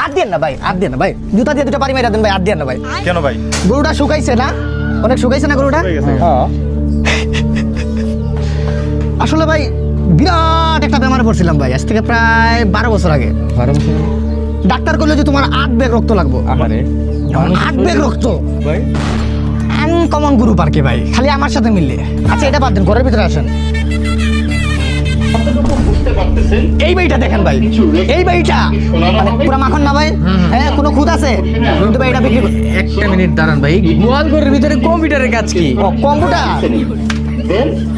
আর দেন না ভাই, আর দেন না ভাই, জুতা দিয়ে দুটো পারি মেরা দেন ভাই, আর দেন না ভাই। কেন ভাই? গরুটা শুকাইছে না, অনেক শুকাইছে না গরুটা। আসলে ভাই বিরাট একটা বেমারে পড়ছিলাম ভাই, আজ থেকে প্রায় 12 বছর আগে। 12 বছর ডাক্তার বলল যে তোমার 8 ব্যাগ রক্ত লাগবে। আরে 8 ব্যাগ রক্ত ভাই, আনকমন গ্রুপ আর কি ভাই, খালি আমার সাথে মিললে। আচ্ছা এটা বাদ দেন, ঘরের ভিতরে আসেন। এই বাড়িটা দেখেন ভাই, এই বাড়িটা মানে পুরা মাখন না ভাই? হ্যাঁ, কোনো খুদ আছে কিন্তু ভাই এটা বিক্রি একটা মিনিট দাঁড়ান ভাই, গোয়াল ঘরের ভিতরে কম্পিউটারের কাজ কি?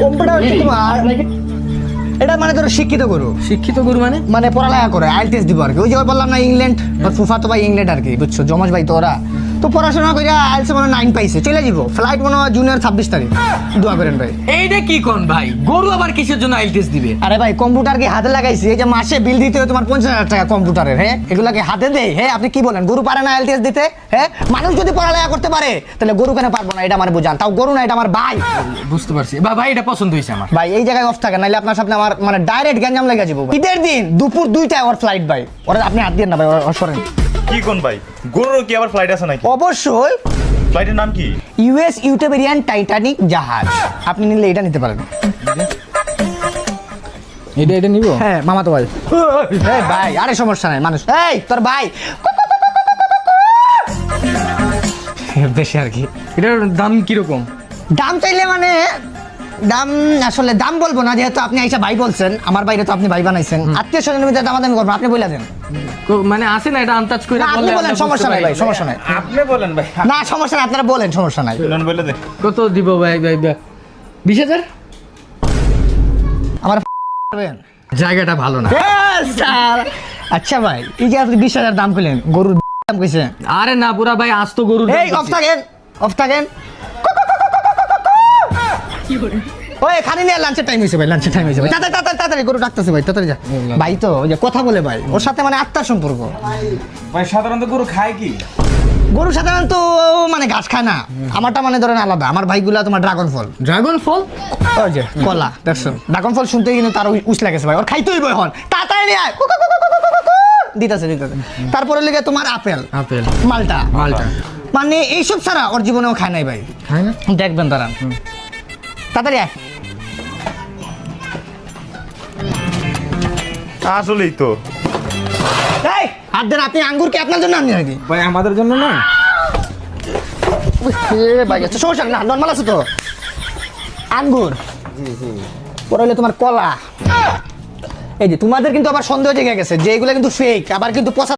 কম্পিউটার হচ্ছে তোমার, এটা মানে ধরো শিক্ষিত গরু, শিক্ষিত গরু মানে? মানে পড়ালেখা করে, আইএলটিএস দিব আর কি। ওই যে বললাম না ইংল্যান্ড, ফুফা তো ভাই ইংল্যান্ড আর কি, বুঝছো, জমজ ভাই তো ওরা তো পড়াশোনা করে আইএলটিএস মানে 9 পাইছে, চলে যাবো। ফ্লাইট মনে হয় জুনিয়র 26 তারিখ, দোয়া করেন ভাই। এইটা কি কোন ভাই, গরু আবার কিসের জন্য আইএলটিএস দিবে? আরে ভাই কম্পিউটার কি হাতে লাগাইছি, এই যে মাসে বিল দিতে হয় তোমার 50,000 টাকা কম্পিউটারের, হ্যাঁ এগুলাকে হাতে দেয়। হ্যাঁ আপনি কি বলেন, গরু পারে না আইএলটিএস দিতে? হ্যাঁ মানুষ যদি পড়ালেখা করতে পারে তাহলে গরু কেন পারবো না, এটা আমার বুঝান। তাও গরু না, এটা আমার ভাই। বুঝতে পারছি ভাই, এটা পছন্দ হয়েছে আমার। ভাই এই জায়গায় অফ থাকে, নাইলে আপনার সামনে আমার মানে ডাইরেক্ট গ্যাঞ্জাম লেগে যাবো। ঈদের দিন দুপুর 2টায় ওর ফ্লাইট ভাই, ওরা আপনি হাত দিয়ে না ভাই, ওর সরেন। কি কোন ভাই, গরুর কি আবার ফ্লাইট আছে নাকি? অবশ্যই। ফ্লাইটের নাম কি? ইউএস ইউটেবেরিয়ান টাইটানিক জাহাজ, আপনি নিলে এটা নিতে পারেন। এটা নিব? হ্যাঁ মামা তো ভাই। এই ভাই আরে সমস্যা নাই, মানুষ এই তোর ভাই বেশি আর কি। এটার দাম কিরকম? দাম চাইলে মানে দাম আসলে দাম বলবো না, যেহেতু আপনি আইসা ভাই বলছেন, আমার বাইরে তো আপনি ভাই বানাইছেন, আত্মীয় স্বজনের ভিতরে দামাদামি করবো, আপনি বলে দেন। মানে আছে না, এটা আন্দাজ করে না, আপনি বলেন, সমস্যা নাই ভাই, সমস্যা নাই। আপনি বলেন ভাই। না সমস্যা নাই, আপনারা বলেন, সমস্যা নাই। বলে দে। কত দিব ভাই? 20,000? আমার জায়গাটা ভালো না। স্যার আচ্ছা ভাই, এই যে আপনি 20,000 দাম পেলেন, গরুর দাম কইছে? আরে না পুরা ভাই, আজ তো গরু এই অফ থাকেন, অফ থাকেন। ওই খালি নিয়ে লাঞ্চের টাইম হয়েছে ভাই, লাঞ্চের টাইম হয়েছে ভাই, তাড়াতাড়ি গরু ডাকতেছে ভাই, তাড়াতাড়ি যা ভাই। তো ওই যে কথা বলে ভাই, ওর সাথে মানে আত্মার সম্পর্ক ভাই। সাধারণত গরু খায় কি? গরু সাধারণত মানে ঘাস খায় না, আমারটা মানে ধরেন আলাদা। আমার ভাইগুলা তোমার ড্রাগন ফল, ড্রাগন ফল, ওই যে কলা দেখছো, ড্রাগন ফল শুনতে কিন্তু তার উস লাগেছে ভাই, ওর খাইতেই বই হন, তাড়াতাড়ি নিয়ে আয়। দিতেছে। তারপরে লেগে তোমার আপেল, আপেল, মালটা, মানে এইসব ছাড়া ওর জীবনেও খায় নাই ভাই। খায় না? দেখবেন দাঁড়ান, তাড়াতাড়ি আয়। আসলেই তো এই হাত দেন, আপনি আঙ্গুর কি আপনার জন্য আননি নাকি? ভাই আমাদের জন্য না। ভাই আচ্ছা সমস্যা না, নর্মাল আছে তো। আঙ্গুর পরে হলে তোমার কলা। এই যে তোমাদের কিন্তু আবার সন্দেহ জেগে গেছে যে এগুলো কিন্তু ফেক, আবার কিন্তু পচা